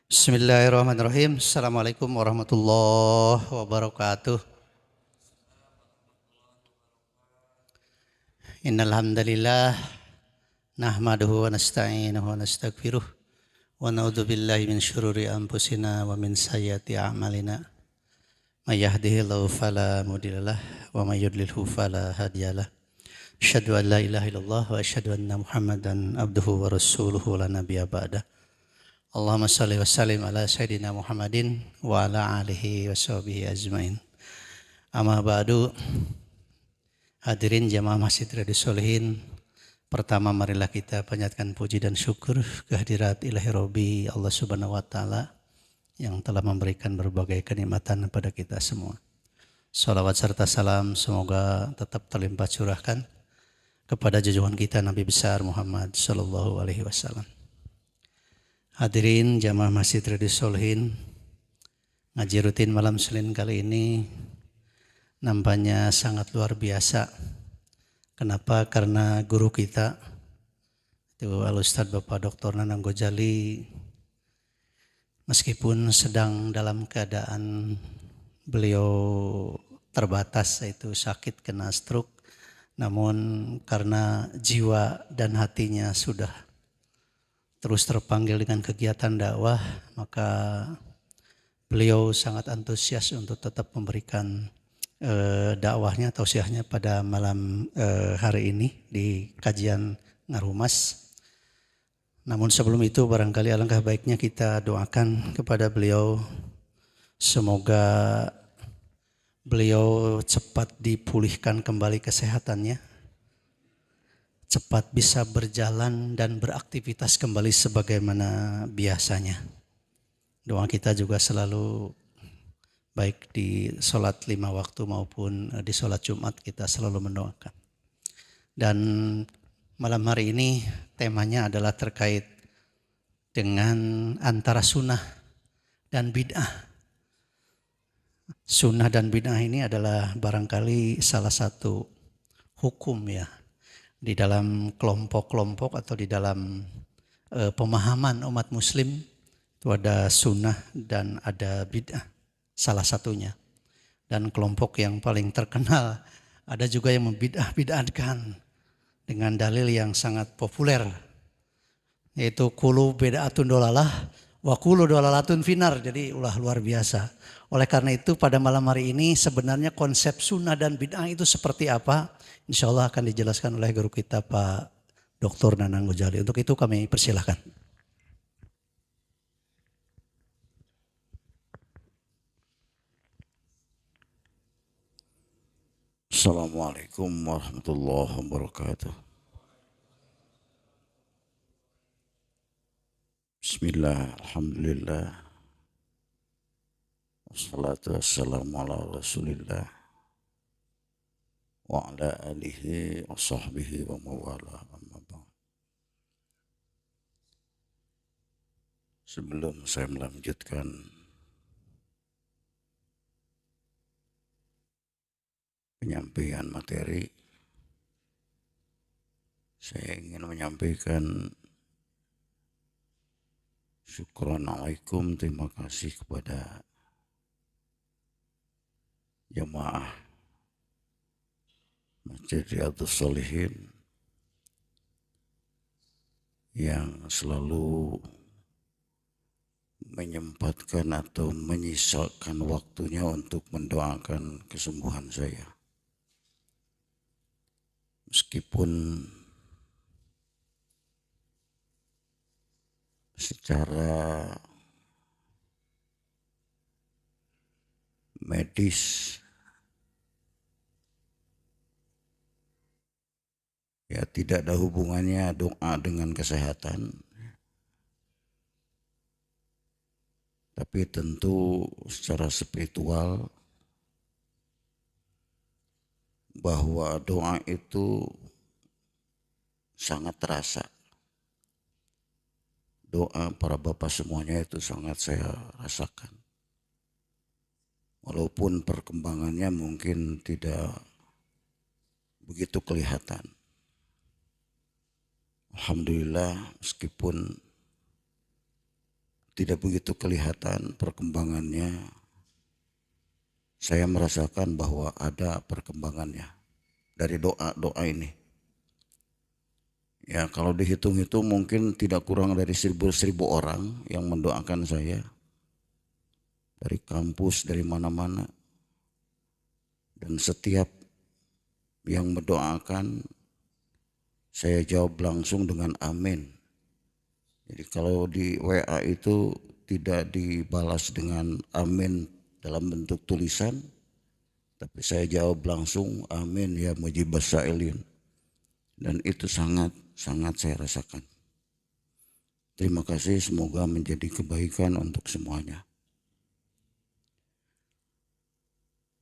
Bismillahirrahmanirrahim. Assalamualaikum warahmatullahi wabarakatuh. Innal hamdalillah nahmaduhu wa nasta'inuhu wa nastaghfiruh wa na'udzu billahi min syururi anfusina wa min sayyiati a'malina. May yahdihillahu fala mudhillalah wa may yudlilhu fala hadiyalah. Asyhadu an la ilaha illallah wa asyhadu anna Muhammadan abduhu wa rasuluhu la nabiyya ba'dah. Allahumma shalli wa sallim ala sayyidina Muhammadin wa ala alihi wa sahbihi ajmain. Amma ba'du. Hadirin jamaah Masjid Riyadhus Shalihin, pertama marilah kita panjatkan puji dan syukur kehadirat Ilahi Robbi Allah Subhanahu wa taala yang telah memberikan berbagai kenikmatan kepada kita semua. Salawat serta salam semoga tetap terlimpah curahkan kepada junjungan kita Nabi besar Muhammad sallallahu alaihi wasallam. Hadirin jamaah Masjid Riyadhus Shalihin, ngaji rutin malam Senin kali ini nampaknya sangat luar biasa. Kenapa? Karena guru kita itu Al-Ustadz Bapak Dr. Nanang Gojali, meskipun sedang dalam keadaan beliau terbatas, yaitu sakit kena stroke, namun karena jiwa dan hatinya sudah terus terpanggil dengan kegiatan dakwah, maka beliau sangat antusias untuk tetap memberikan dakwahnya, tausiahnya pada malam hari ini di kajian Ngarumas. Namun sebelum itu barangkali alangkah baiknya kita doakan kepada beliau, semoga beliau cepat dipulihkan kembali kesehatannya, cepat bisa berjalan dan beraktivitas kembali sebagaimana biasanya. Doa kita juga selalu baik di sholat 5 waktu maupun di sholat Jumat kita selalu mendoakan. Dan malam hari ini temanya adalah terkait dengan antara sunnah dan bid'ah. Sunnah dan bid'ah ini adalah barangkali salah satu hukum ya di dalam kelompok-kelompok atau di dalam pemahaman umat muslim. Itu ada sunnah dan ada bid'ah, salah satunya. Dan kelompok yang paling terkenal ada juga yang membid'ah-bid'ahkan dengan dalil yang sangat populer, yaitu kulu bid'atun dolalah wa kulu dolalatun finar. Jadi ulah luar biasa. Oleh karena itu pada malam hari ini sebenarnya konsep sunnah dan bid'ah itu seperti apa, insya Allah akan dijelaskan oleh guru kita Pak Dr. Nanang Gojali. Untuk itu kami persilahkan. Assalamualaikum warahmatullahi wabarakatuh. Bismillah, alhamdulillah. Wassalatu wassalamu ala rasulillah wa ala alihi wa sahbihi wa mawala amma ba'd. Sebelum saya melanjutkan penyampaian materi, saya ingin menyampaikan syukran alaikum, terima kasih kepada jamaah Masjid Riyadhus Shalihin yang selalu menyempatkan atau menyisakan waktunya untuk mendoakan kesembuhan saya. Meskipun secara medis ya tidak ada hubungannya doa dengan kesehatan, tapi tentu secara spiritual bahwa doa itu sangat terasa. Doa para bapak semuanya itu sangat saya rasakan. Walaupun perkembangannya mungkin tidak begitu kelihatan. Alhamdulillah, meskipun tidak begitu kelihatan perkembangannya. Saya merasakan bahwa ada perkembangannya dari doa-doa ini. Ya, kalau dihitung-hitung mungkin tidak kurang dari 1.000 orang yang mendoakan saya. Dari kampus, dari mana-mana. Dan setiap yang mendoakan, saya jawab langsung dengan amin. Jadi kalau di WA itu tidak dibalas dengan amin dalam bentuk tulisan, tapi saya jawab langsung amin ya mujibas sa'ilin. Dan itu sangat saya rasakan. Terima kasih, semoga menjadi kebaikan untuk semuanya.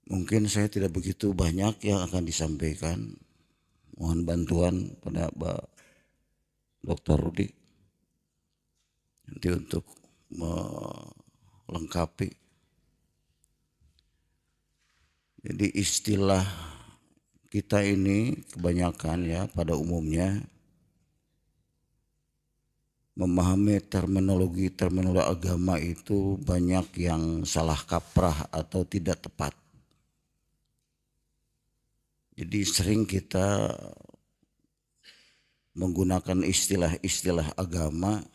Mungkin saya tidak begitu banyak yang akan disampaikan. Mohon bantuan pada Pak Dr. Rudi nanti untuk melengkapi. Jadi istilah kita ini kebanyakan ya pada umumnya memahami terminologi agama itu banyak yang salah kaprah atau tidak tepat. Jadi sering kita menggunakan istilah-istilah agama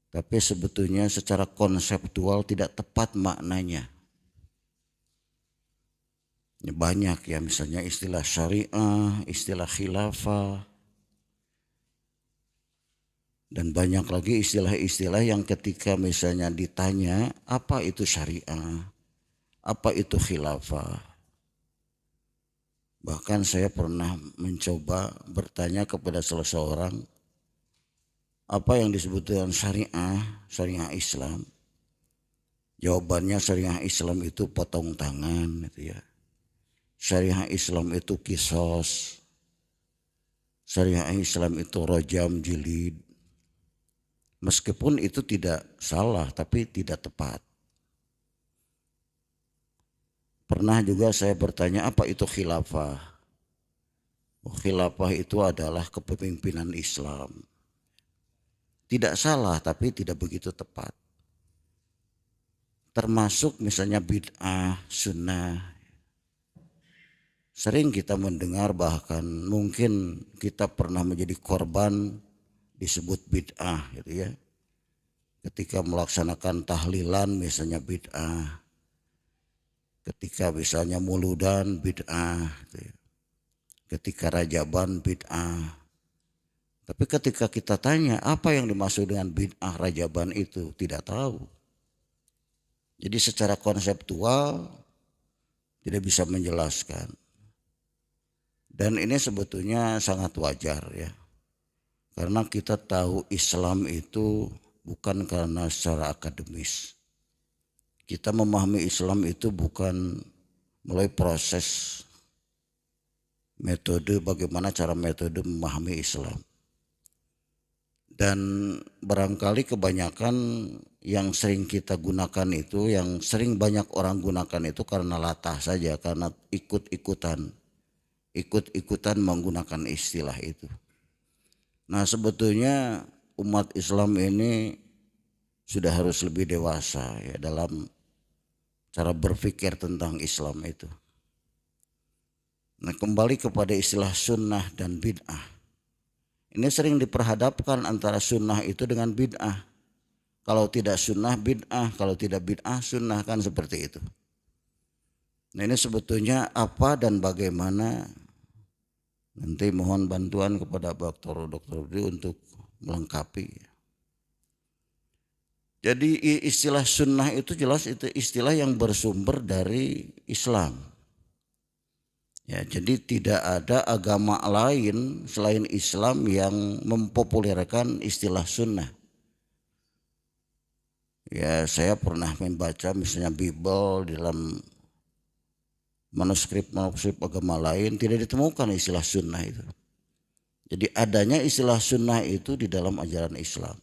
tapi sebetulnya secara konseptual tidak tepat maknanya. Banyak ya, misalnya istilah syariah, istilah khilafah, dan banyak lagi istilah-istilah yang ketika misalnya ditanya apa itu syariah, apa itu khilafah. Bahkan saya pernah mencoba bertanya kepada salah seorang apa yang disebut dengan syariah Islam. Jawabannya syariah Islam itu potong tangan gitu ya. Syariah Islam itu kisos. Syariah Islam itu rojam jilid. Meskipun itu tidak salah tapi tidak tepat. Pernah juga saya bertanya apa itu khilafah. Khilafah itu adalah kepemimpinan Islam. Tidak salah tapi tidak begitu tepat. Termasuk misalnya bid'ah, sunnah. Sering kita mendengar bahkan mungkin kita pernah menjadi korban disebut bid'ah gitu ya. Ketika melaksanakan tahlilan misalnya bid'ah. Ketika misalnya muludan bid'ah gitu ya. Ketika rajaban bid'ah. Tapi ketika kita tanya apa yang dimaksud dengan bid'ah rajaban itu tidak tahu. Jadi secara konseptual tidak bisa menjelaskan. Dan ini sebetulnya sangat wajar ya. Karena kita tahu Islam itu bukan karena secara akademis. Kita memahami Islam itu bukan melalui proses metode bagaimana cara metode memahami Islam. Dan barangkali kebanyakan yang sering kita gunakan itu, yang sering banyak orang gunakan itu karena latah saja, karena ikut-ikutan menggunakan istilah itu. Nah sebetulnya umat Islam ini sudah harus lebih dewasa ya dalam cara berpikir tentang Islam itu. Nah kembali kepada istilah sunnah dan bid'ah. Ini sering diperhadapkan antara sunnah itu dengan bid'ah. Kalau tidak sunnah bid'ah, kalau tidak bid'ah sunnah, kan seperti itu. Nah ini sebetulnya apa dan bagaimana, nanti mohon bantuan kepada Dr. Rudi untuk melengkapi. Jadi istilah sunnah itu jelas itu istilah yang bersumber dari Islam. Ya, jadi tidak ada agama lain selain Islam yang mempopulerkan istilah sunnah. Ya, saya pernah membaca misalnya Bible dalam manuskrip agama lain tidak ditemukan istilah sunnah itu. Jadi adanya istilah sunnah itu di dalam ajaran Islam.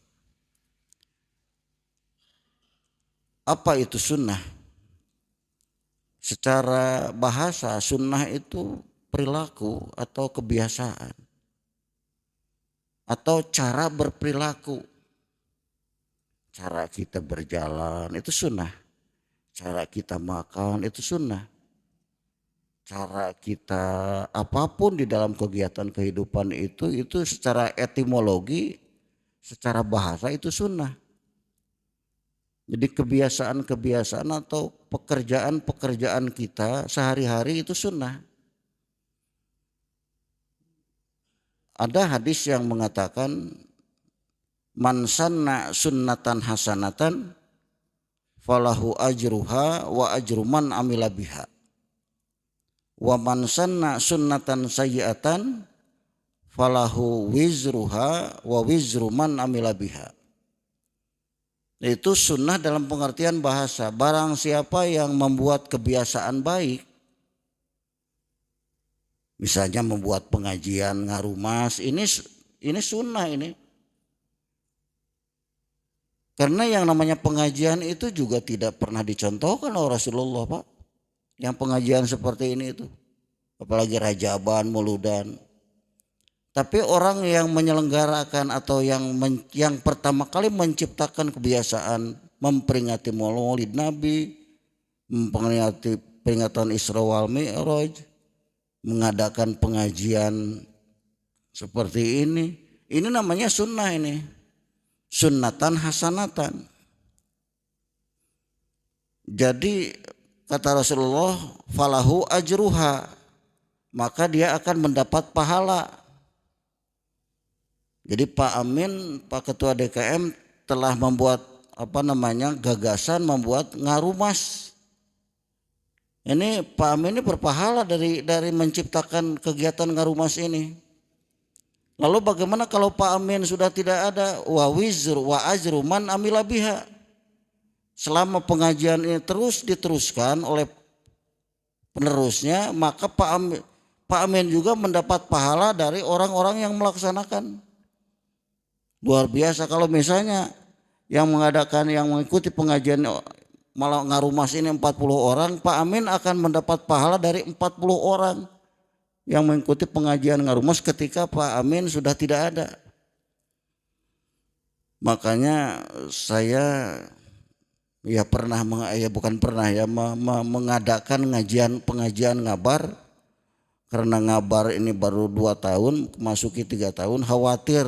Apa itu sunnah? Secara bahasa sunnah itu perilaku atau kebiasaan atau cara berperilaku. cara kita berjalan itu sunnah, cara kita makan itu sunnah, cara kita apapun di dalam kegiatan kehidupan itu secara etimologi, secara bahasa itu sunnah. Jadi kebiasaan-kebiasaan atau pekerjaan-pekerjaan kita sehari-hari itu sunnah. Ada hadis yang mengatakan man sanna sunnatan hasanatan falahu ajruha wa ajru man amila biha. Wa man sanna sunnatan sayyi'atan falahu wizruha wa wizru man amila biha. Itu sunnah dalam pengertian bahasa. Barang siapa yang membuat kebiasaan baik, misalnya membuat pengajian ngarumas, ini sunnah ini. Karena yang namanya pengajian itu juga tidak pernah dicontohkan oleh Rasulullah, Pak. Yang pengajian seperti ini itu, apalagi rajaban, muludan. Tapi orang yang menyelenggarakan atau yang pertama kali menciptakan kebiasaan memperingati Maulid Nabi, memperingati peringatan Isra wal Mi'raj, mengadakan pengajian seperti ini namanya sunnah ini. Sunnatan hasanatan. Jadi kata Rasulullah, falahu ajruha, maka dia akan mendapat pahala. Jadi Pak Amin, Pak Ketua DKM telah membuat gagasan membuat ngarumas. Ini Pak Amin ini berpahala dari menciptakan kegiatan ngarumas ini. Lalu bagaimana kalau Pak Amin sudah tidak ada? Wa wizru wa ajru man amila biha. Selama pengajian ini terus diteruskan oleh penerusnya, maka Pak Amin juga mendapat pahala dari orang-orang yang melaksanakan. Luar biasa kalau misalnya yang mengikuti pengajian malah ngarumas ini 40 orang, Pak Amin akan mendapat pahala dari 40 orang yang mengikuti pengajian ngarumas ketika Pak Amin sudah tidak ada. Makanya saya mengadakan pengajian ngabar, karena ngabar ini baru 2 tahun, masuki 3 tahun, khawatir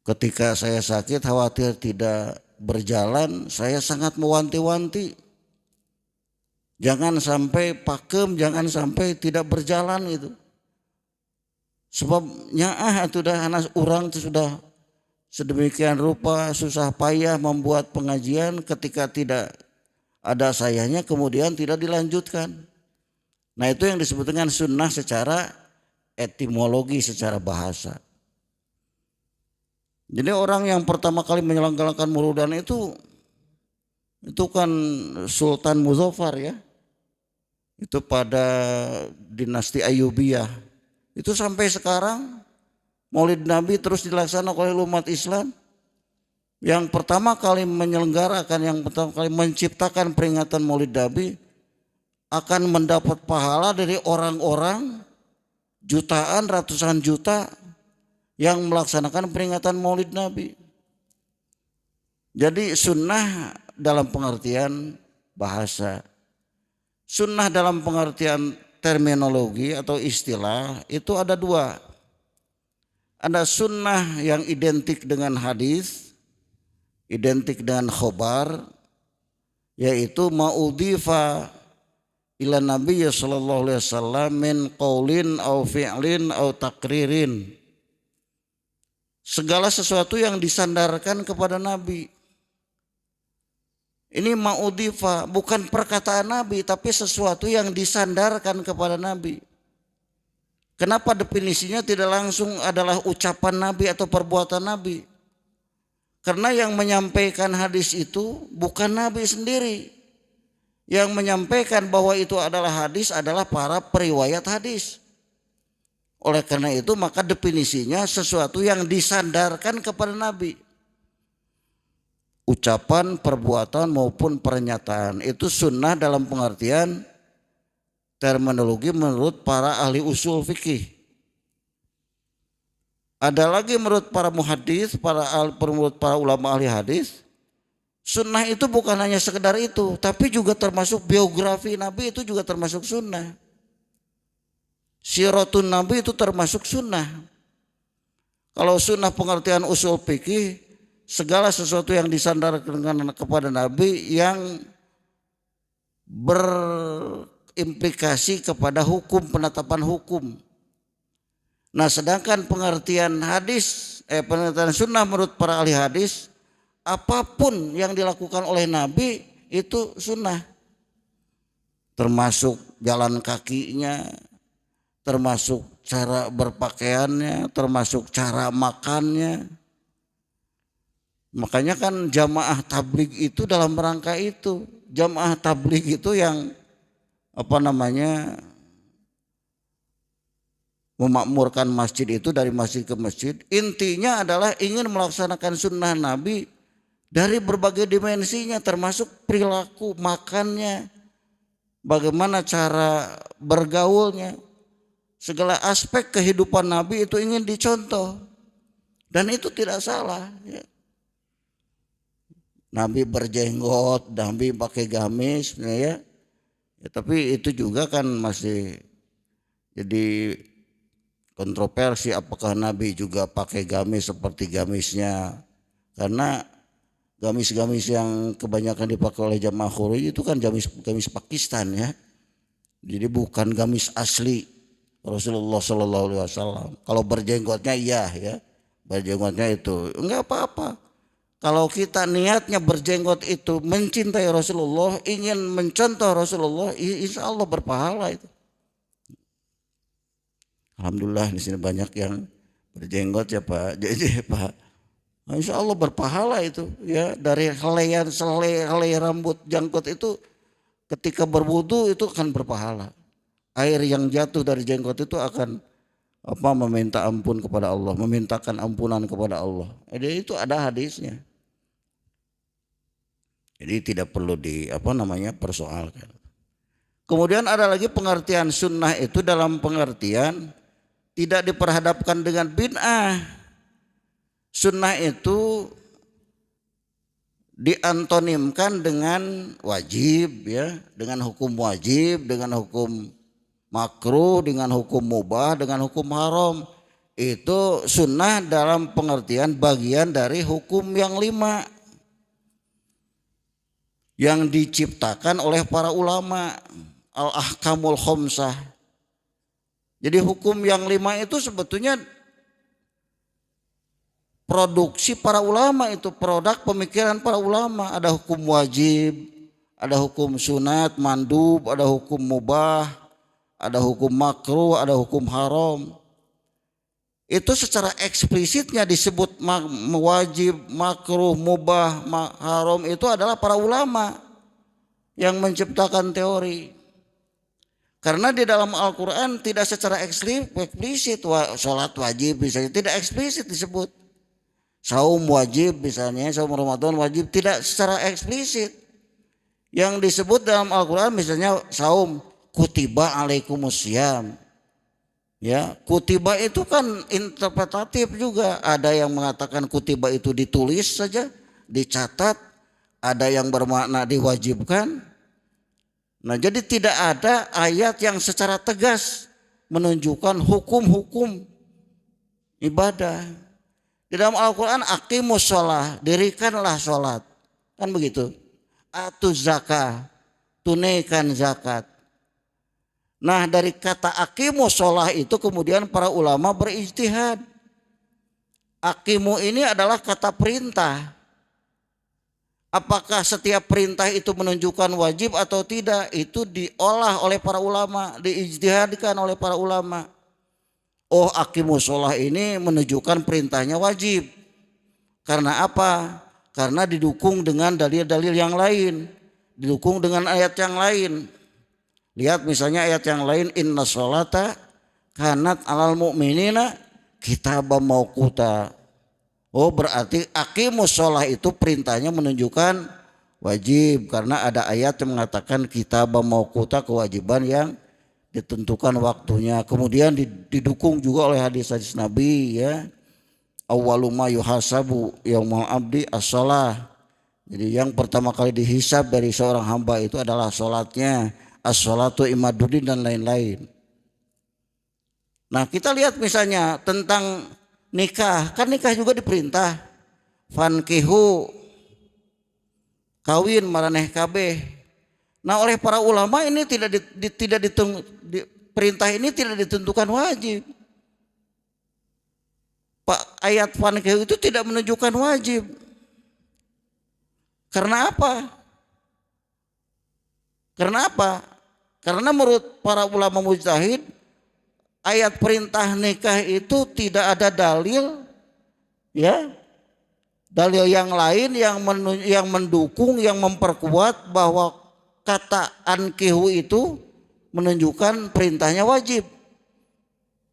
ketika saya sakit, khawatir tidak berjalan, saya sangat mewanti-wanti. Jangan sampai pakem, jangan sampai tidak berjalan gitu. Sebab nyaah itu dah anak orang itu sudah sedemikian rupa susah payah membuat pengajian, ketika tidak ada sayanya kemudian tidak dilanjutkan. Nah itu yang disebut dengan sunnah secara etimologi, secara bahasa. Jadi orang yang pertama kali menyelenggarakan muludan itu kan Sultan Muzaffar ya. Itu pada dinasti Ayyubiyah. Itu sampai sekarang Maulid Nabi terus dilaksanakan oleh umat Islam. Yang pertama kali menyelenggarakan, yang pertama kali menciptakan peringatan Maulid Nabi akan mendapat pahala dari orang-orang jutaan, ratusan juta yang melaksanakan peringatan Maulid Nabi. Jadi sunnah dalam pengertian bahasa, sunnah dalam pengertian terminologi atau istilah itu ada 2. Ada sunnah yang identik dengan hadis, identik dengan khobar, yaitu ma'udhifa ila Nabi sallallahu alaihi wasallam min qaulin au fi'lin au takririn. Segala sesuatu yang disandarkan kepada Nabi. Ini ma'udhifa, bukan perkataan Nabi, tapi sesuatu yang disandarkan kepada Nabi. Kenapa definisinya tidak langsung adalah ucapan Nabi atau perbuatan Nabi? Karena yang menyampaikan hadis itu bukan Nabi sendiri. Yang menyampaikan bahwa itu adalah hadis adalah para periwayat hadis. Oleh karena itu maka definisinya sesuatu yang disandarkan kepada Nabi. Ucapan, perbuatan maupun pernyataan itu sunnah dalam pengertian terminologi menurut para ahli usul fikih. Ada lagi menurut para muhadis, menurut para ulama ahli hadis, sunnah itu bukan hanya sekedar itu, tapi juga termasuk biografi Nabi, itu juga termasuk sunnah. Siratun Nabi itu termasuk sunnah. Kalau sunnah pengertian usul fikih, segala sesuatu yang disandarkan kepada Nabi yang berimplikasi kepada hukum, penetapan hukum. Nah, sedangkan pengertian sunnah menurut para ahli hadis, apapun yang dilakukan oleh Nabi itu sunnah. Termasuk jalan kakinya, termasuk cara berpakaiannya, termasuk cara makannya. Makanya kan jamaah tabligh itu dalam rangka itu. Jamaah tabligh itu yang memakmurkan masjid itu dari masjid ke masjid, intinya adalah ingin melaksanakan sunnah Nabi dari berbagai dimensinya, termasuk perilaku makannya, bagaimana cara bergaulnya, segala aspek kehidupan Nabi itu ingin dicontoh, dan itu tidak salah. Ya. Nabi berjenggot, Nabi pakai gamis, ya. Tapi itu juga kan masih jadi kontroversi, apakah Nabi juga pakai gamis seperti gamisnya, karena gamis-gamis yang kebanyakan dipakai oleh jamaah Khurai itu kan gamis Pakistan ya, jadi bukan gamis asli Rasulullah Shallallahu Alaihi Wasallam. Kalau berjenggotnya iya ya, berjenggotnya itu enggak apa-apa. Kalau kita niatnya berjenggot itu mencintai Rasulullah, ingin mencontoh Rasulullah, insya Allah berpahala itu. Alhamdulillah di sini banyak yang berjenggot ya Pak. Jadi Pak, insya Allah berpahala itu ya, dari helai rambut jangkut itu ketika berwudu itu akan berpahala. Air yang jatuh dari jenggot itu akan meminta ampun kepada Allah, memintakan ampunan kepada Allah. Jadi itu ada hadisnya. Jadi tidak perlu persoalkan. Kemudian ada lagi pengertian sunnah itu dalam pengertian tidak diperhadapkan dengan bid'ah. Sunnah itu diantonimkan dengan wajib ya, dengan hukum wajib, dengan hukum makruh, dengan hukum mubah, dengan hukum haram. Itu sunnah dalam pengertian bagian dari hukum yang 5 yang diciptakan oleh para ulama, al-ahkamul khamsah. Jadi hukum yang 5 itu sebetulnya produksi para ulama, itu produk pemikiran para ulama. Ada hukum wajib, ada hukum sunat, mandub, ada hukum mubah, ada hukum makruh, ada hukum haram. Itu secara eksplisitnya disebut wajib, makruh, mubah, haram itu adalah para ulama yang menciptakan teori. Karena di dalam Al-Quran tidak secara eksplisit sholat wajib misalnya, tidak eksplisit disebut. Saum wajib misalnya, saum Ramadan wajib, tidak secara eksplisit. Yang disebut dalam Al-Quran misalnya saum kutiba alaikumusiyam. Ya, kutiba itu kan interpretatif juga. Ada yang mengatakan kutiba itu ditulis saja, dicatat. Ada yang bermakna diwajibkan. Nah, jadi tidak ada ayat yang secara tegas menunjukkan hukum-hukum ibadah. Di dalam Al-Quran aqimus sholah, dirikanlah sholat. Kan begitu. Atuz zakah, tunaikan zakat. Nah, dari kata aqimus sholah itu kemudian para ulama berijtihad. Aqimu ini adalah kata perintah. Apakah setiap perintah itu menunjukkan wajib atau tidak, itu diolah oleh para ulama, diijtihadkan oleh para ulama. Oh, aqimus sholah ini menunjukkan perintahnya wajib. Karena apa? Karena didukung dengan dalil-dalil yang lain, didukung dengan ayat yang lain. Lihat misalnya ayat yang lain, inna sholata kanat alal mu'minina kitaban mauquta. Oh, berarti aqimus sholah itu perintahnya menunjukkan wajib, karena ada ayat yang mengatakan kitaban mauquta, kewajiban yang ditentukan waktunya. Kemudian didukung juga oleh hadis-hadis Nabi ya. awwalu ma yuhasabu yaumal abdi as-shalah. Jadi yang pertama kali dihisab dari seorang hamba itu adalah sholatnya, as-sholatu imaduddin dan lain-lain. Nah kita lihat misalnya tentang nikah, kan nikah juga diperintah, fankihu, kawin maraneh kabeh. Nah oleh para ulama ini perintah ini tidak ditentukan wajib. Pak, ayat fankihu itu tidak menunjukkan wajib. Karena apa? Karena apa? Karena menurut para ulama mujtahid, ayat perintah nikah itu tidak ada dalil, ya, dalil yang lain yang mendukung, yang memperkuat bahwa kata ankihu itu menunjukkan perintahnya wajib.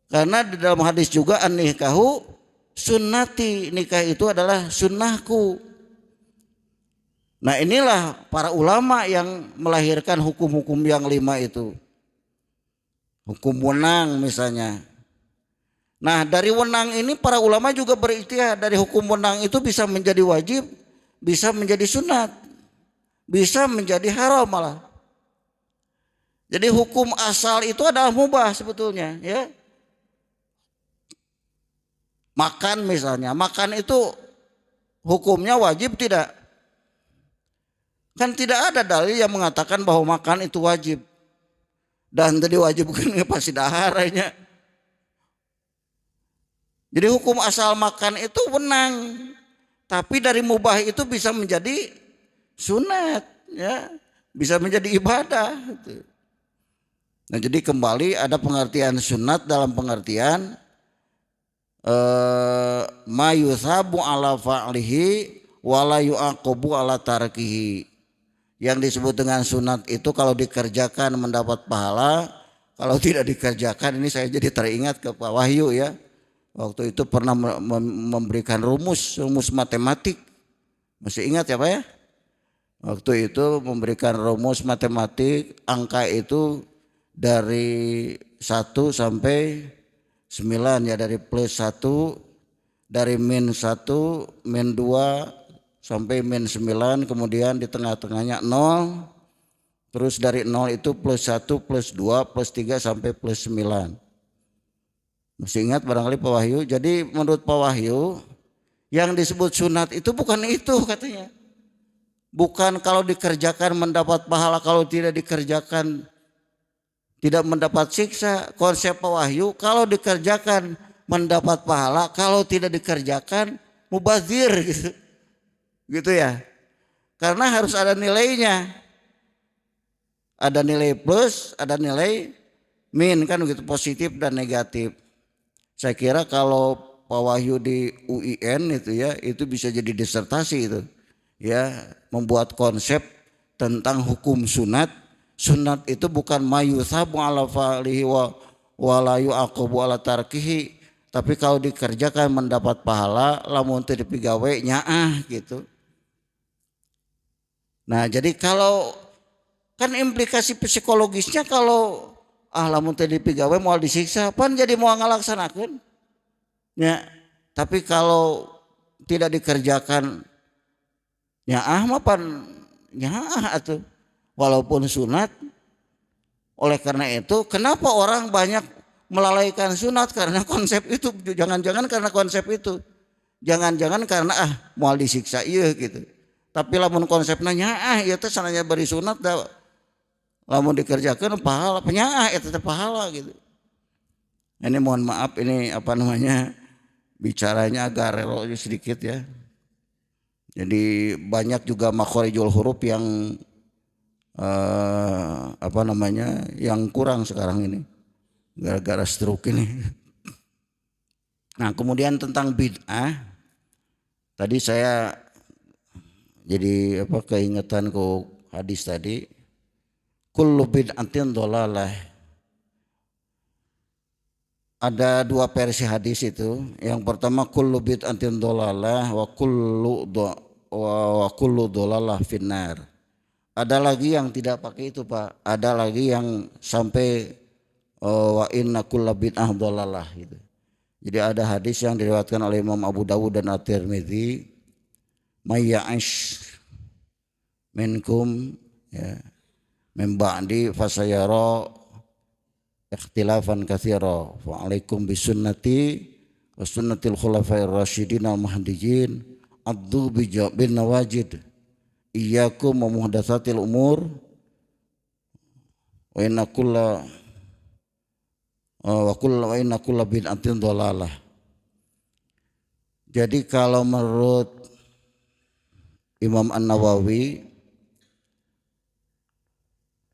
Karena di dalam hadis juga an-nikahu sunnati, nikah itu adalah sunnahku. Nah inilah para ulama yang melahirkan hukum-hukum yang 5 itu. Hukum wenang misalnya. Nah dari wenang ini para ulama juga berijtihad, dari hukum wenang itu bisa menjadi wajib, bisa menjadi sunat, bisa menjadi haram malah. Jadi hukum asal itu adalah mubah sebetulnya, ya. Makan misalnya, makan itu hukumnya wajib tidak? Kan tidak ada dalil yang mengatakan bahwa makan itu wajib. Dan tadi wajib bukan pasti daharanya. Jadi hukum asal makan itu wenang. Tapi dari mubah itu bisa menjadi sunat, ya, bisa menjadi ibadah. Nah jadi kembali ada pengertian sunat dalam pengertian ma yusabu ala fa'lihi wa la yu'aqabu ala tarkihi. Yang disebut dengan sunat itu kalau dikerjakan mendapat pahala, kalau tidak dikerjakan, ini saya jadi teringat ke Pak Wahyu ya. Waktu itu pernah memberikan rumus matematik. Masih ingat ya Pak ya? Waktu itu memberikan rumus matematik, angka itu dari 1 sampai 9 ya, dari plus 1, dari min 1, min 2 sampai min 9, kemudian di tengah-tengahnya 0, terus dari 0 itu plus 1, plus 2, plus 3 sampai plus 9. Masih ingat barangkali Pak Wahyu? Jadi menurut Pak Wahyu yang disebut sunat itu bukan itu katanya. Bukan kalau dikerjakan mendapat pahala, kalau tidak dikerjakan tidak mendapat siksa. Konsep Pak Wahyu kalau dikerjakan mendapat pahala, kalau tidak dikerjakan mubazir gitu. Gitu ya. Karena harus ada nilainya. Ada nilai plus, ada nilai min kan begitu, positif dan negatif. Saya kira kalau Pak Wahyu di UIN itu ya, itu bisa jadi disertasi itu. Ya, membuat konsep tentang hukum sunat. Sunat itu bukan mayusabu ala fa'lihi wa la yu'aqabu ala tarkihi, tapi kalau dikerjakan mendapat pahala, lamun teu dipigawe nyaah gitu. Nah, jadi kalau kan implikasi psikologisnya kalau lamun teu dipigawe moal disiksa, pan jadi moal ngalaksanakeun. Ya, tapi kalau tidak dikerjakan nyaah mah pan nyaah atuh. Walaupun sunat. Oleh karena itu kenapa orang banyak melalaikan sunat? Karena konsep itu. Jangan-jangan karena konsep itu. Jangan-jangan karena moal disiksa iya gitu. Tapi lamun konsepnya nyaah ieu teh sananya bari sunat da lamun dikerjakeun pahala, penyaah eta teh pahala gitu. Ini mohon maaf ini apa namanya bicaranya agak relo sedikit ya. Jadi banyak juga makhorijul huruf yang apa namanya yang kurang sekarang ini gara-gara stroke ini. Nah kemudian tentang bid'ah tadi saya jadi apa keingetan ke hadis tadi, kullu bid'atin dhalalah. Ada 2 versi hadis itu. Yang pertama kullu bid'atin dhalalah wa kullu dhalalah finnar. Ada lagi yang tidak pakai itu Pak. Ada lagi yang sampai wa inna kulla bid'ah dhalalah gitu. Jadi ada hadis yang diriwayatkan oleh Imam Abu Dawud dan At-Tirmidzi, may ya'ish minkum ya min ba'di fasayara ikhtilafan katsira fa alaikum bisunnati wa sunnatil khulafair rasyidin al mahdiyyin addu bin nawajid iyyakum wa muhdatsatil umur wa inna kulla bid'atin dhalalah. Jadi kalau menurut Imam An-Nawawi,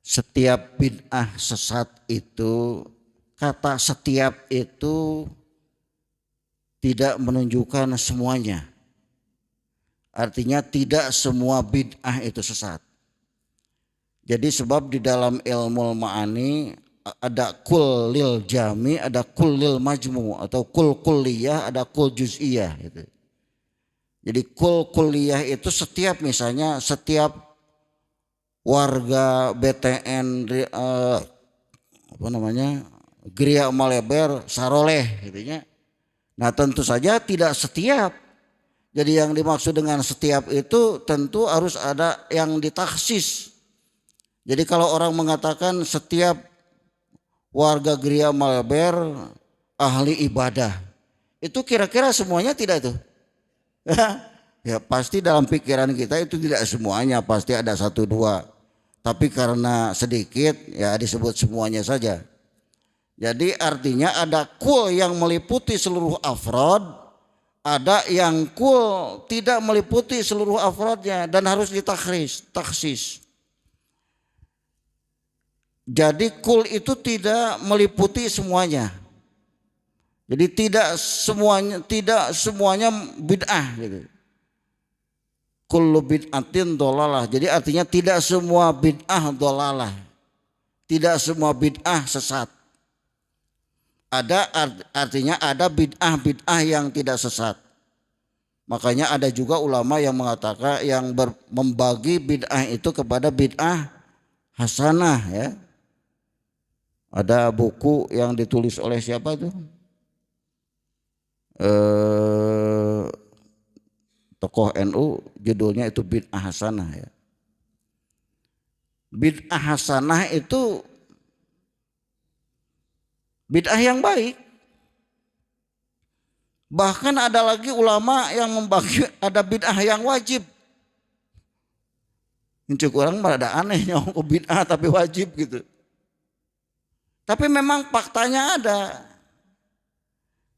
setiap bid'ah sesat itu, kata setiap itu tidak menunjukkan semuanya. Artinya tidak semua bid'ah itu sesat. Jadi sebab di dalam ilmu ma'ani ada kul lil jami, ada kul lil majmu, atau kul kulliyah, ada kul juz'iyah gitu. Jadi kul kulliyah itu setiap, misalnya setiap warga BTN Gria Maleber Saroleh gitu ya. Nah tentu saja tidak setiap. Jadi yang dimaksud dengan setiap itu tentu harus ada yang ditaksis. Jadi kalau orang mengatakan setiap warga Gria Maleber ahli ibadah, itu kira-kira semuanya tidak itu? Ya pasti dalam pikiran kita itu tidak semuanya, pasti ada satu dua. Tapi karena sedikit ya disebut semuanya saja. Jadi artinya ada kul yang meliputi seluruh afrod, ada yang kul tidak meliputi seluruh afrodnya dan harus taksis. Jadi kul itu tidak meliputi semuanya. Jadi tidak semuanya bid'ah gitu. Kullu bid'atin dhalalah. Jadi artinya tidak semua bid'ah dhalalah. Tidak semua bid'ah sesat. Artinya ada bid'ah yang tidak sesat. Makanya ada juga ulama yang mengatakan yang membagi bid'ah itu kepada bid'ah hasanah ya. Ada buku yang ditulis oleh siapa itu? Tokoh NU, judulnya itu bid'ah hasanah ya. Bid'ah hasanah itu bid'ah yang baik. Bahkan ada lagi ulama yang membagi ada bid'ah yang wajib. Incuk orang ada anehnya bid'ah tapi wajib gitu. Tapi memang faktanya ada.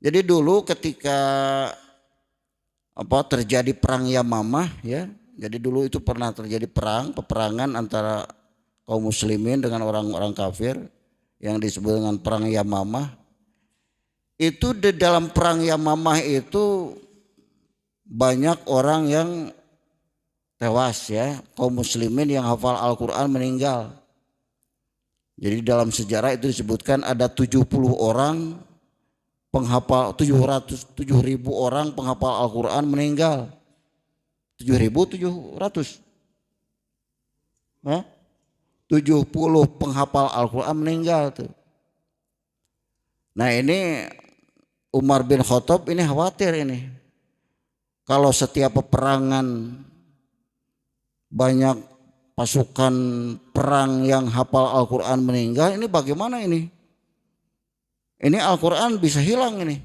Jadi dulu ketika terjadi perang Yamamah ya. Jadi dulu itu pernah terjadi peperangan antara kaum muslimin dengan orang-orang kafir yang disebut dengan perang Yamamah. Itu di dalam perang Yamamah itu banyak orang yang tewas ya, kaum muslimin yang hafal Al-Qur'an meninggal. Jadi dalam sejarah itu disebutkan ada 70 orang penghafal, 700 orang penghafal Al-Qur'an meninggal. 7.700. 70 penghafal Al-Qur'an meninggal tuh. Nah ini Umar bin Khattab ini khawatir ini. Kalau setiap peperangan banyak pasukan perang yang hafal Al-Qur'an meninggal, ini bagaimana ini? Ini Al-Qur'an bisa hilang ini.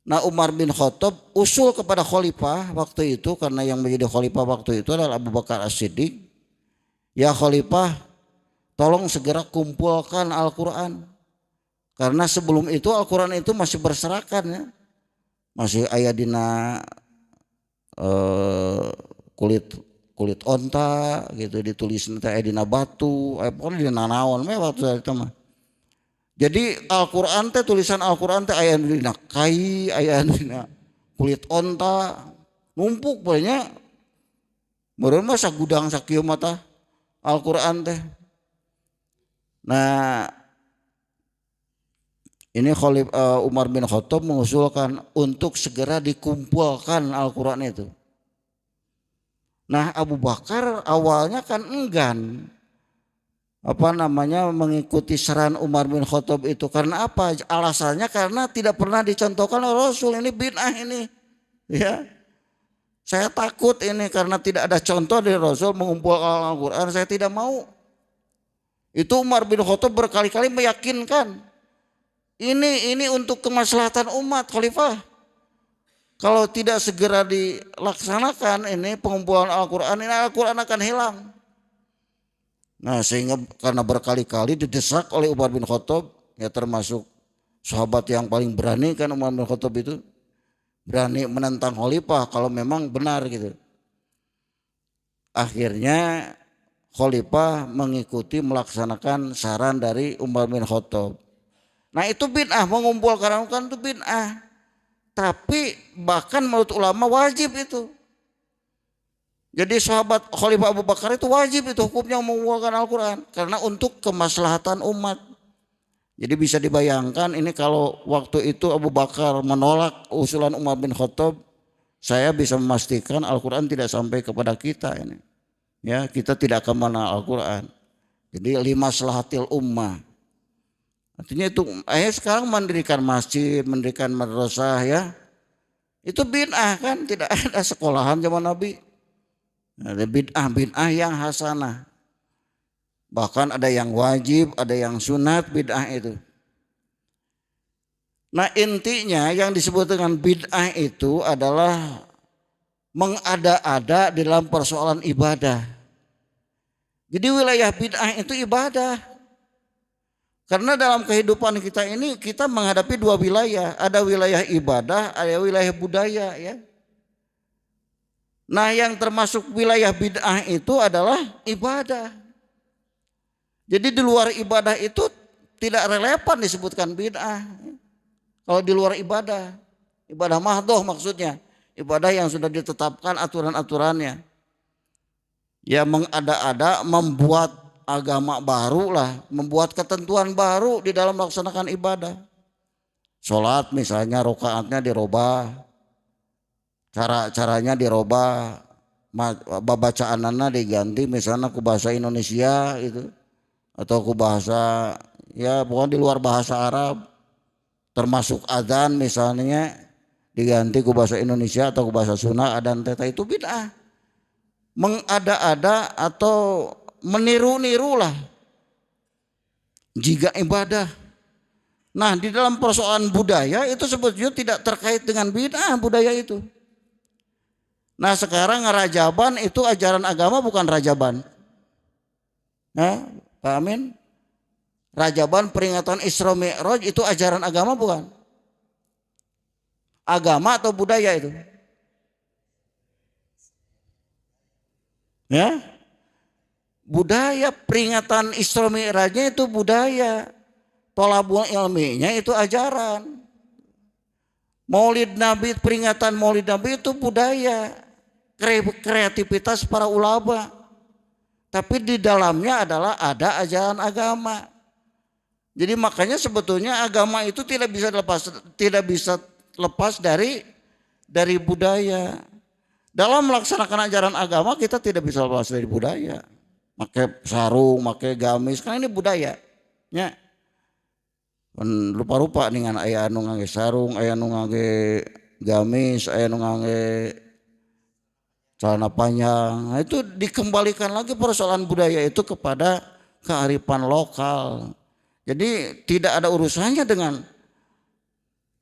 Nah Umar bin Khattab usul kepada khalifah waktu itu, karena yang menjadi khalifah waktu itu adalah Abu Bakar As-Siddiq. Ya khalifah, tolong segera kumpulkan Al-Qur'an. Karena sebelum itu Al-Qur'an itu masih berserakan ya. Masih aya dina kulit onta gitu, ditulis nanti aya dina batu, pokoknya dina naon mah waktu itu mah. Jadi Al-Qur'an teh, tulisan Al-Qur'an teh aya dina kai, aya dina kulit onta, numpuk banyak. Meureun mah sagudang sakieu mata Al-Qur'an teh. Nah, ini Umar bin Khattab mengusulkan untuk segera dikumpulkan Al-Qur'an itu. Nah Abu Bakar awalnya kan enggan. mengikuti saran Umar bin Khattab itu. Karena apa? Alasannya karena tidak pernah dicontohkan oleh Rasul. Ini bid'ah ini. Ya. Saya takut ini karena tidak ada contoh dari Rasul mengumpulkan Al-Quran. Saya tidak mau. Itu Umar bin Khattab berkali-kali meyakinkan. Ini untuk kemaslahatan umat, Khalifah. Kalau tidak segera dilaksanakan ini pengumpulan Al-Quran, ini Al-Quran akan hilang. Nah sehingga karena berkali-kali didesak oleh Umar bin Khattab, ya termasuk sahabat yang paling berani kan Umar bin Khattab itu, berani menentang Khalifah kalau memang benar gitu. Akhirnya Khalifah mengikuti melaksanakan saran dari Umar bin Khattab. Nah itu bid'ah, mengumpulkan Al-Quran itu bid'ah. Tapi bahkan menurut ulama wajib itu. Jadi sahabat Khalifah Abu Bakar itu wajib itu hukumnya mengumpulkan Al-Quran. Karena untuk kemaslahatan umat. Jadi bisa dibayangkan ini kalau waktu itu Abu Bakar menolak usulan Umar bin Khattab. Saya bisa memastikan Al-Quran tidak sampai kepada kita ini. Ya, kita tidak akan mengenal Al-Quran. Jadi limaslahatil ummah. Artinya itu sekarang mendirikan masjid, mendirikan madrasah ya. Itu bid'ah kan, tidak ada sekolahan zaman Nabi. Ada bid'ah yang hasanah. Bahkan ada yang wajib, ada yang sunat bid'ah itu. Nah intinya yang disebut dengan bid'ah itu adalah mengada-ada dalam persoalan ibadah. Jadi wilayah bid'ah itu ibadah. Karena dalam kehidupan kita ini kita menghadapi dua wilayah. Ada wilayah ibadah, ada wilayah budaya ya. Nah yang termasuk wilayah bid'ah itu adalah ibadah. Jadi di luar ibadah itu tidak relevan disebutkan bid'ah. Kalau di luar ibadah mahdhoh maksudnya. Ibadah yang sudah ditetapkan aturan-aturannya. Ya mengada-ada, membuat agama baru lah, membuat ketentuan baru di dalam melaksanakan ibadah. Sholat misalnya rokaatnya dirubah, caranya dirubah, bacaannya diganti misalnya ke bahasa Indonesia itu, atau ke bahasa ya bukan di luar bahasa Arab, termasuk adzan misalnya diganti ke bahasa Indonesia atau ke bahasa Sunda, adzan teta itu bid'ah. Mengada-ada atau meniru-niru lah jika ibadah. Nah di dalam persoalan budaya itu sebetulnya tidak terkait dengan bid'ah budaya itu. Nah sekarang rajaban itu ajaran agama bukan rajaban. Nah, Pak Amin, rajaban peringatan Isra Mi'raj itu ajaran agama bukan? Agama atau budaya itu? Ya, budaya. Peringatan Isra Mi'rajnya itu budaya. Thalabul ilminya itu ajaran. Maulid Nabi, peringatan Maulid Nabi itu budaya. Kreativitas para ulama. Tapi di dalamnya adalah ada ajaran agama. Jadi makanya sebetulnya agama itu tidak bisa lepas dari budaya. Dalam melaksanakan ajaran agama kita tidak bisa lepas dari budaya. Pakai sarung, pakai gamis, kan ini budaya. Ya. Rupa-rupa dengan aya anu ngangge sarung, aya anu ngangge gamis, aya anu ngangge celana panjang. Nah, itu dikembalikan lagi persoalan budaya itu kepada kearifan lokal. Jadi tidak ada urusannya dengan,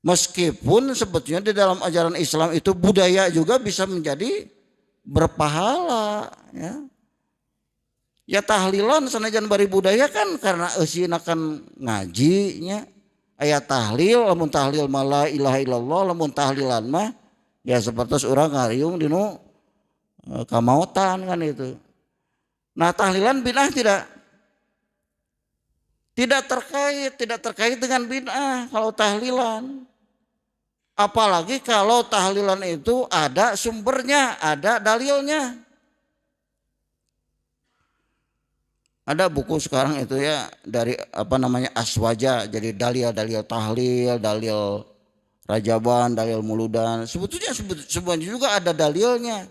meskipun sebetulnya di dalam ajaran Islam itu budaya juga bisa menjadi berpahala ya. Ya tahlilan sanajan bari budaya kan karena eusin akan ngajinya. Aya tahlil, lamun tahlil mah la ilaha illallah, lamun tahlilan mah ya seperti orang ngariung dinu kamautan kan itu. Nah tahlilan bid'ah tidak terkait dengan bid'ah kalau tahlilan. Apalagi kalau tahlilan itu ada sumbernya, ada dalilnya. Ada buku sekarang itu ya dari Aswaja, jadi dalil tahlil, dalil rajaban, dalil muludan. Sebetulnya juga ada dalilnya.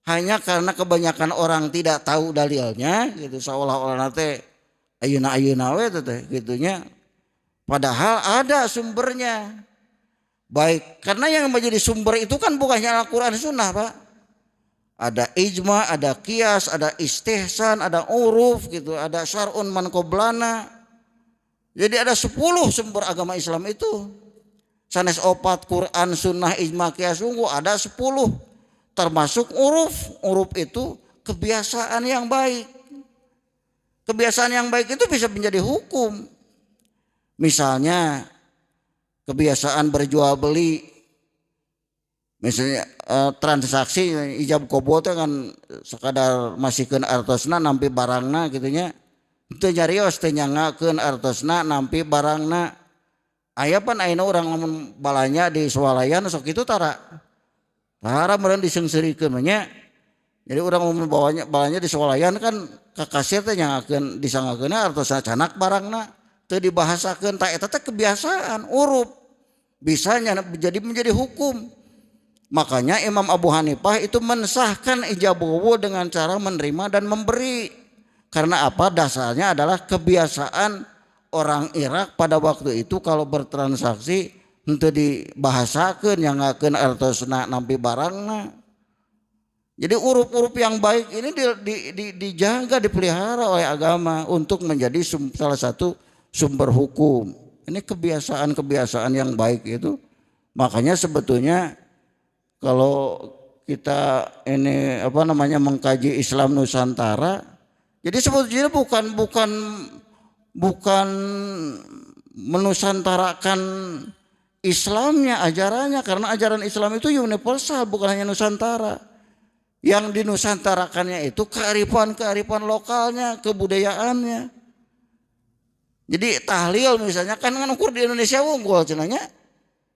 Hanya karena kebanyakan orang tidak tahu dalilnya gitu, seolah-olah nanti ayeuna we teh gitunya. Padahal ada sumbernya. Baik, karena yang menjadi sumber itu kan bukannya Al-Quran Sunnah, Pak. Ada ijma, ada qiyas, ada istihsan, ada uruf gitu, ada syar'un man qoblana. Jadi ada 10 sumber agama Islam itu. Sanes opat Quran, Sunnah, ijma, qiyas, sungguh ada 10. Termasuk uruf. Uruf itu kebiasaan yang baik. Kebiasaan yang baik itu bisa menjadi hukum. Misalnya kebiasaan berjual beli, misalnya transaksi ijab qabul teh kan sekadar masihkeun artosna nampi barangna gitunya, teu nyarios teu nyangakeun artosna nampi barangna. Aya pan ayeuna urang lamun balanya di swalayan sok kitu tara meureun diseungseurikeun nya. Jadi urang lamun bawanya balanya di swalayan kan ka kasir teh nyangakeun disangakeunna artosna canak barangna, teu dibahasakeun. Ta eta teh kebiasaan uruf. Bisanya menjadi hukum. Makanya Imam Abu Hanifah itu mensahkan ijab qabul dengan cara menerima dan memberi. Karena apa? Dasarnya adalah kebiasaan orang Irak pada waktu itu kalau bertransaksi untuk dibahasakeun nyangakeun artosna nampi barangna. Jadi uruf-uruf yang baik ini dijaga, dipelihara oleh agama untuk menjadi salah satu sumber hukum. Ini kebiasaan-kebiasaan yang baik itu. Makanya sebetulnya kalau kita ini mengkaji Islam Nusantara, jadi sebetulnya bukan menusantarakan Islamnya, ajarannya, karena ajaran Islam itu universal, bukan hanya Nusantara. Yang dinusantarakannya itu kearifan lokalnya, kebudayaannya. Jadi tahlil misalnya kan ukur di Indonesia unggul cenanya.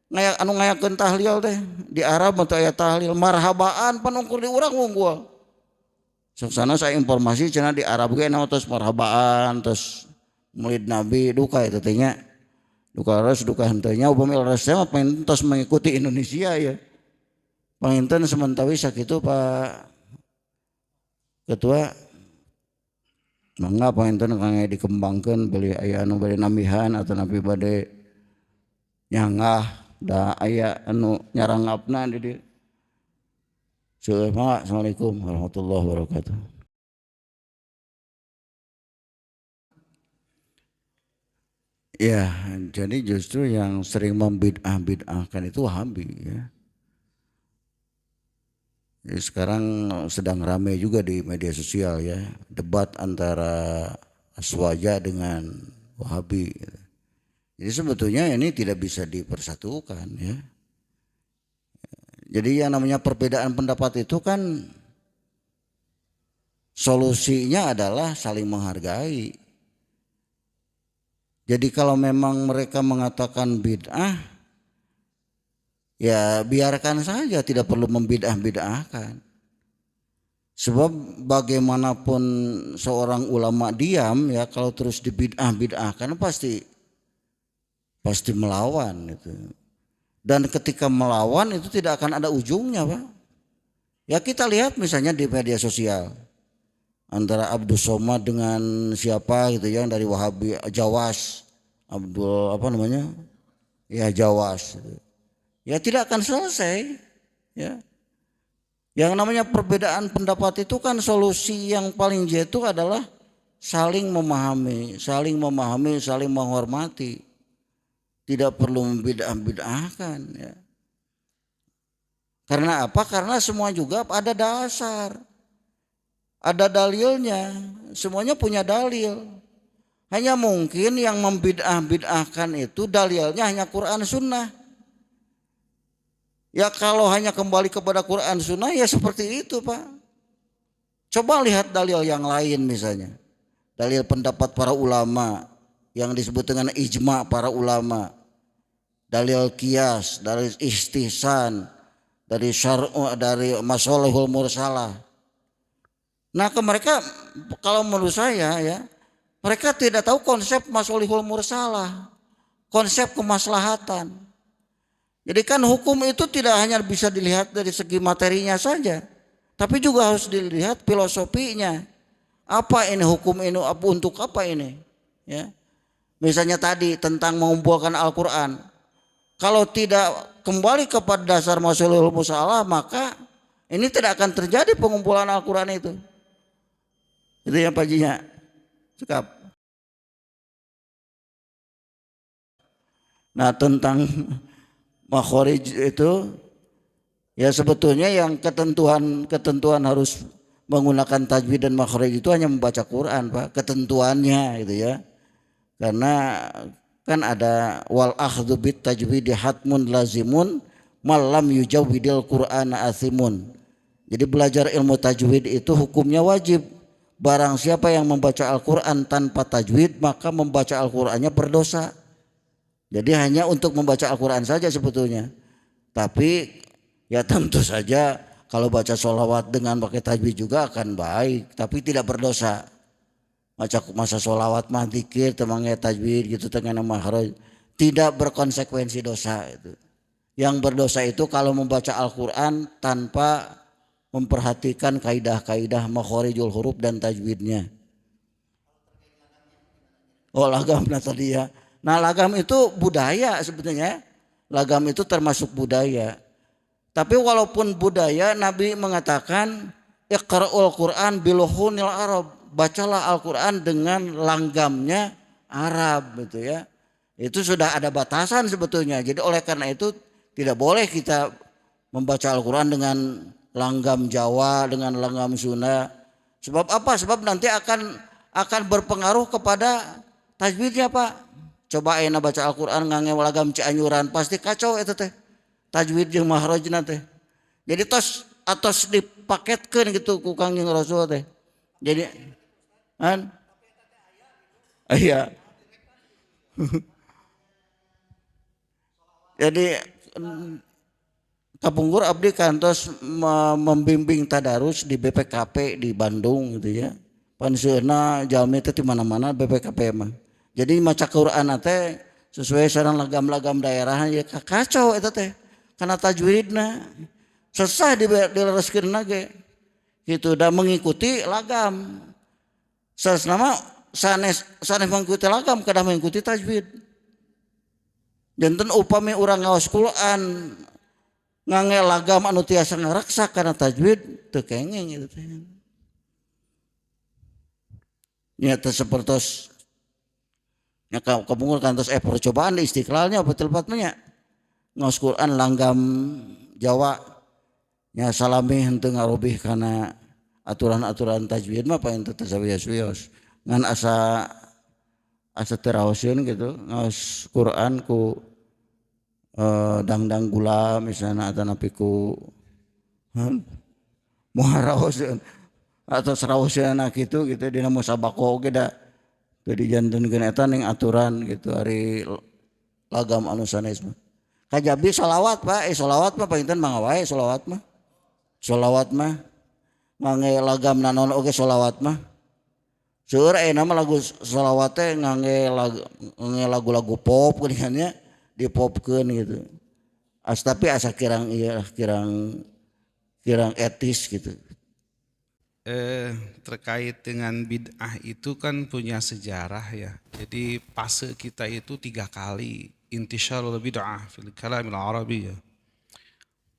Ngayakeun tahlil teh di Arab teh aya tahlil, marhabaan pan ukur di urang unggul. Soksana saya informasi cenah di Arab ge naon tos marhabaan, tos Maulid Nabi duka eta teh nya. Duka ros duka henteu nya upami ros mah pengen tos mengikuti Indonesia ya. Panginten sementari sakitu Pak Ketua. Mangga panginten kangge dikembangkeun beli aya anu bade namihan atau napi bade nyanggah da aya anu nyarangapna di dieu. Assalamualaikum warahmatullahi wabarakatuh. Ya, jadi justru yang sering membid'ah-bid'ahkan itu Wahabi ya. Jadi sekarang sedang ramai juga di media sosial ya, debat antara Aswaja dengan Wahabi. Jadi sebetulnya ini tidak bisa dipersatukan ya. Jadi yang namanya perbedaan pendapat itu kan solusinya adalah saling menghargai. Jadi kalau memang mereka mengatakan bid'ah, ya biarkan saja, tidak perlu membid'ah-bid'ahkan. Sebab bagaimanapun seorang ulama diam ya, kalau terus dibid'ah-bid'ahkan pasti melawan itu. Dan ketika melawan itu tidak akan ada ujungnya, Pak. Ya kita lihat misalnya di media sosial antara Abdul Somad dengan siapa gitu yang dari Wahabi, Jawas, ya Jawas. Ya tidak akan selesai ya. Yang namanya perbedaan pendapat itu kan solusi yang paling jitu adalah saling memahami, saling menghormati. Tidak perlu membid'ah-bid'ahkan ya. Karena apa? Karena semua juga ada dasar. Ada dalilnya, semuanya punya dalil. Hanya mungkin yang membid'ah-bid'ahkan itu dalilnya hanya Quran Sunnah. Ya kalau hanya kembali kepada Quran Sunnah ya seperti itu Pak. Coba lihat dalil yang lain misalnya. Dalil pendapat para ulama yang disebut dengan ijma para ulama. Dalil qiyas, dalil istihsan, dari syar'u, dari masalihul mursalah. Nah mereka kalau menurut saya ya, mereka tidak tahu konsep masalihul mursalah, konsep kemaslahatan. Jadi kan hukum itu tidak hanya bisa dilihat dari segi materinya saja, tapi juga harus dilihat filosofinya. Apa ini hukum ini, untuk apa ini? Ya. Misalnya tadi tentang mengumpulkan Al-Quran. Kalau tidak kembali kepada dasar masulul musalah, maka ini tidak akan terjadi pengumpulan Al-Quran itu. Itu yang Pak Jinya. Cekap. Nah tentang makhraj itu ya sebetulnya yang ketentuan harus menggunakan tajwid dan makhraj itu hanya membaca Quran Pak, ketentuannya gitu ya. Karena kan ada wal akhdhu bit tajwidi hatmun lazimun malam yujawwidil qur'ana athimun. Jadi belajar ilmu tajwid itu hukumnya wajib. Barang siapa yang membaca Al-Qur'an tanpa tajwid maka membaca Al-Qur'annya berdosa. Jadi hanya untuk membaca Al-Qur'an saja sebetulnya. Tapi ya tentu saja kalau baca sholawat dengan pakai tajwid juga akan baik, tapi tidak berdosa. Masa sholawat mah dzikir temangnya tajwid gitu tengah makhraj tidak berkonsekuensi dosa itu. Yang berdosa itu kalau membaca Al-Qur'an tanpa memperhatikan kaidah-kaidah makhrijul huruf dan tajwidnya. Oh lagam tadi ya. Nah lagam itu budaya sebetulnya. Lagam itu termasuk budaya. Tapi walaupun budaya Nabi mengatakan iqra'ul Qur'an biluhunil Arab. Bacalah Al-Quran dengan langgamnya Arab gitu ya. Itu sudah ada batasan sebetulnya. Jadi oleh karena itu tidak boleh kita membaca Al-Quran dengan langgam Jawa, dengan langgam Sunda. Sebab apa? Sebab nanti akan berpengaruh kepada tajwidnya Pak. Coba enak baca Al-Quran ngangge langgam Cianjuran pasti kacau itu teh. Tajwid jeung makhrajna teh. Jadi atos dipaketkeun gitu ku Kangjeng Rasul teh. Jadi kan iya. Jadi kapungkur abdi kantos membimbing tadarus di BPKP di Bandung gitu ya. Pansieuna jalmi teh di mana-mana BPKP mah. Jadi maca Quran teh sesuai sareng lagam-lagam daerah ya kacau eta teh. Karena tajwidna susah dilereskeunna ge. Gitu dan mengikuti lagam. Selama sanes mengikuti lagam kada mengikuti tajwid. Janten upami urang ngaos Quran ngangge lagam anu tiasa ngaraksa karena tajwid teu kenging itu teh. Nya teh sapertos nya kapungkur kantos percobaan di Istiqlalnya betul patnya ngaos Quran langgam Jawa nya salami henteu ngarobih kana aturan-aturan tajwid mah paling teu sawios-wios ngan asa teraosieun gitu ngaos Quran ku dangdang gula misalnya atau napi ku muharaosieun atau seraosieun gitu dina musabaqah oge da teu dijantenkeun eta ning aturan gitu ari lagam anu sanes mah kajabi sholawat Pak sholawat mah painten mangga wae sholawat mah ngangge lagam nanon oge sholawat mah seueur nama lagu sholawat teh ngangge lagu-lagu pop geuningannya dipopkeun gitu tapi asa kirang etis gitu. Terkait dengan bid'ah itu kan punya sejarah ya. Jadi fase kita itu 3 kali intisyarul bid'ah fil kalamil arabi ya.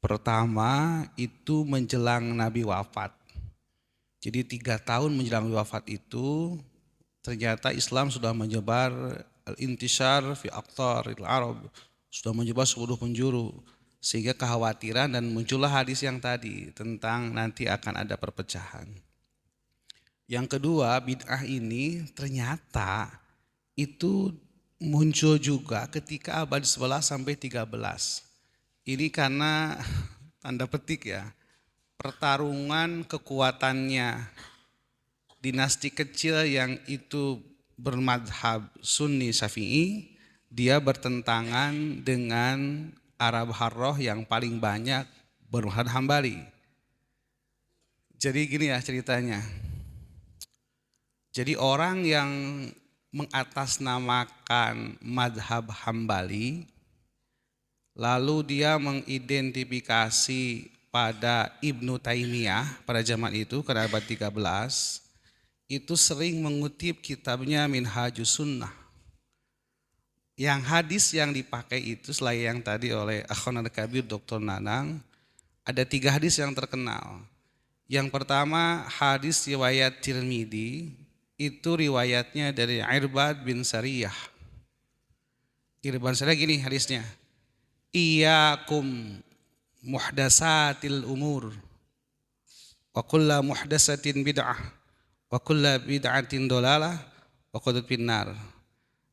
Pertama itu menjelang Nabi wafat. Jadi 3 tahun menjelang wafat itu ternyata Islam sudah menyebar al-intishar fi aqtaril Arab, sudah menyebar seluruh penjuru sehingga kekhawatiran dan muncullah hadis yang tadi tentang nanti akan ada perpecahan. Yang kedua, bid'ah ini ternyata itu muncul juga ketika abad 11 sampai 13. Ini karena tanda petik ya. Pertarungan kekuatannya dinasti kecil yang itu bermadhab Sunni Syafi'i, dia bertentangan dengan Arab Harroh yang paling banyak bermadhab Hambali. Jadi gini ya ceritanya. Jadi orang yang mengatasnamakan madhab Hambali, lalu dia mengidentifikasi pada Ibnu Taimiyah pada zaman itu pada abad 13 itu sering mengutip kitabnya Minhajus Sunnah. Yang hadis yang dipakai itu selain yang tadi oleh Akhwan Al-Kabir Dr. Nanang, ada 3 hadis yang terkenal. Yang pertama hadis riwayat Tirmidzi, itu riwayatnya dari Irbad bin Sariyah. Irbad bin Sariyah gini hadisnya, Iyyakum muhdatsatil umur wa kullu muhdatsatin bid'ah wa kullu bid'atin dolalah wa kullu finnar.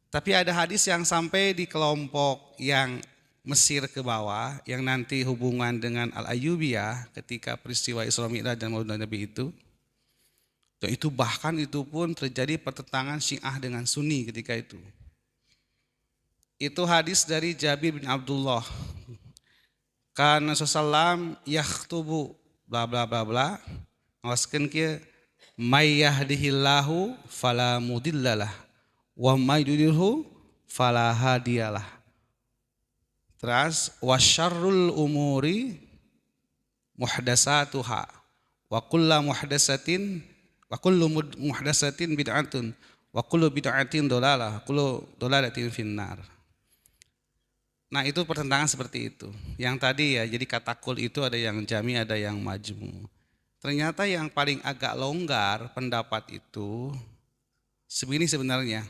Tapi ada hadis yang sampai di kelompok yang Mesir ke bawah, yang nanti hubungan dengan Al-Ayyubiyah ketika peristiwa Isra Mi'raj dan Maulid Nabi itu. Dan itu bahkan itu pun terjadi pertentangan Syiah dengan Sunni ketika itu. Itu hadis dari Jabir bin Abdullah. Karena Rasulullah yakhtubu bla bla bla bla. Ngawaskeun kieu may yahdihillahu fala mudhillalah wa may yudlilhu fala hadiyalah. Terus wasyarrul umuri muhdatsatuha wa kullu muhdatsatin bid'atun wa kullu bid'atin dolalah kullu dolalatin finnar. Nah, itu pertentangan seperti itu. Yang tadi ya, jadi kata kul itu ada yang jami, ada yang majmu. Ternyata yang paling agak longgar pendapat itu sebegini sebenarnya.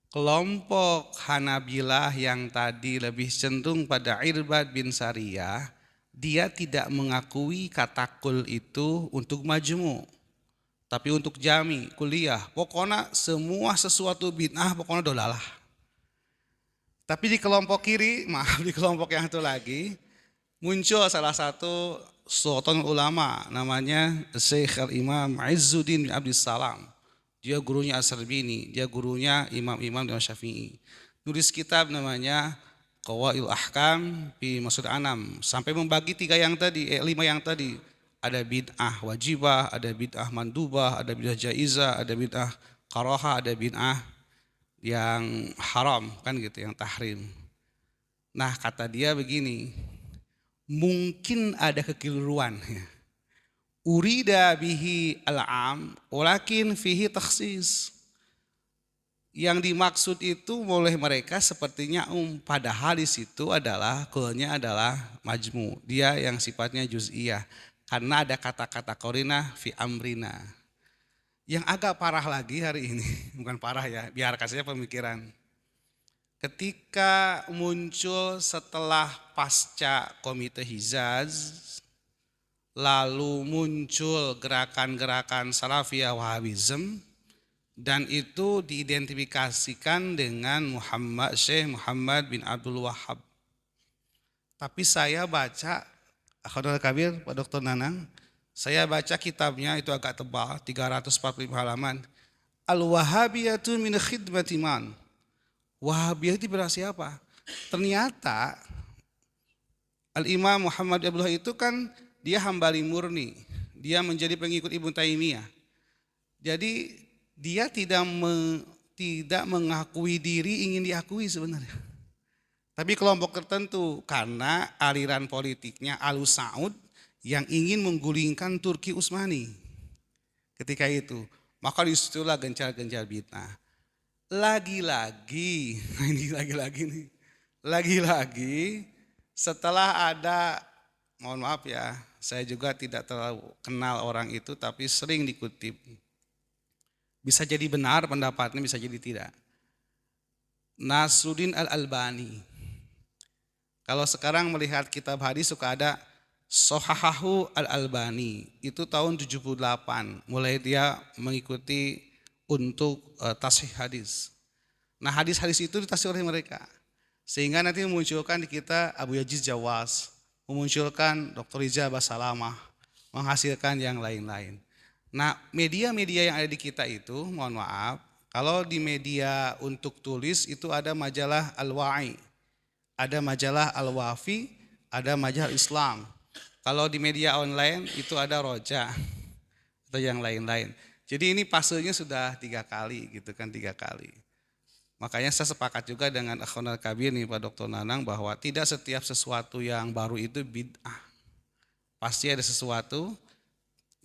Kelompok Hanabilah yang tadi lebih cenderung pada Irbad bin Sariyah, dia tidak mengakui kata kul itu untuk majmu, tapi untuk jami, kuliah. Pokoknya semua sesuatu bid'ah, pokoknya dolalah. Tapi di kelompok kiri, di kelompok yang satu lagi, muncul salah satu sultan ulama namanya Syekh Al-Imam Izzuddin bin Abdissalam. Dia gurunya As-Sarbini, dia gurunya imam-imam Imam Syafi'i. Nulis kitab namanya Qawaidul Ahkam fi Masud Anam, sampai membagi 5 yang tadi. Ada bid'ah wajibah, ada bid'ah mandubah, ada bid'ah jaizah, ada bid'ah karahah, ada bid'ah yang haram, kan gitu, yang tahrim. Nah, kata dia begini, mungkin ada kekeliruan ya. Urida bihi al-am walakin fihi takhsis. Yang dimaksud itu oleh mereka sepertinya padahal di situ adalah kulnya adalah majmu. Dia yang sifatnya juz'iyah karena ada kata-kata qarinah fi amrina. Yang agak parah lagi hari ini, bukan parah ya, biarkan saja pemikiran. Ketika muncul setelah pasca Komite Hizaz, lalu muncul gerakan-gerakan Salafiyah Wahabism, dan itu diidentifikasikan dengan Syekh Muhammad bin Abdul Wahhab. Tapi saya baca, Akhwan Al-Kabir, Pak Dr. Nanang, saya baca kitabnya, itu agak tebal, 345 halaman. Al-Wahabiyatu min khidmati man. Wahabiyah itu berarti apa? Ternyata Al-Imam Muhammad bin Abdul Wahhab itu kan dia hambali murni, dia menjadi pengikut Ibnu Taimiyah. Jadi dia tidak mengakui diri ingin diakui sebenarnya. Tapi kelompok tertentu karena aliran politiknya Alus Saud yang ingin menggulingkan Turki Utsmani ketika itu. Maka disitulah gencar-gencar bid'ah. Lagi-lagi setelah ada, mohon maaf ya, saya juga tidak terlalu kenal orang itu, tapi sering dikutip. Bisa jadi benar pendapatnya, bisa jadi tidak. Nasruddin Al-Albani. Kalau sekarang melihat kitab hadis suka ada Sohahahu Al-Albani. Itu tahun 78, mulai dia mengikuti untuk tashih hadis. Nah, hadis-hadis itu ditashih oleh mereka. Sehingga nanti memunculkan di kita Abu Yazid Jawas, memunculkan Dr. Riza Basalamah, menghasilkan yang lain-lain. Nah, media-media yang ada di kita itu, mohon maaf, kalau di media untuk tulis itu ada majalah Al-Wa'i, ada majalah Al-Wafi, ada majalah Islam. Kalau di media online itu ada Roja atau yang lain-lain. Jadi ini fasenya sudah 3 kali gitu kan, 3 kali. Makanya saya sepakat juga dengan Akhwan Al-Kabir nih Pak Dr. Nanang bahwa tidak setiap sesuatu yang baru itu bid'ah. Pasti ada sesuatu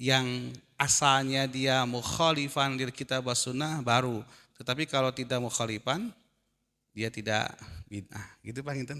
yang asalnya dia mukhalifan lil kitab was sunnah baru. Tetapi kalau tidak mukhalifan dia tidak bid'ah. Gitu Pak Inten.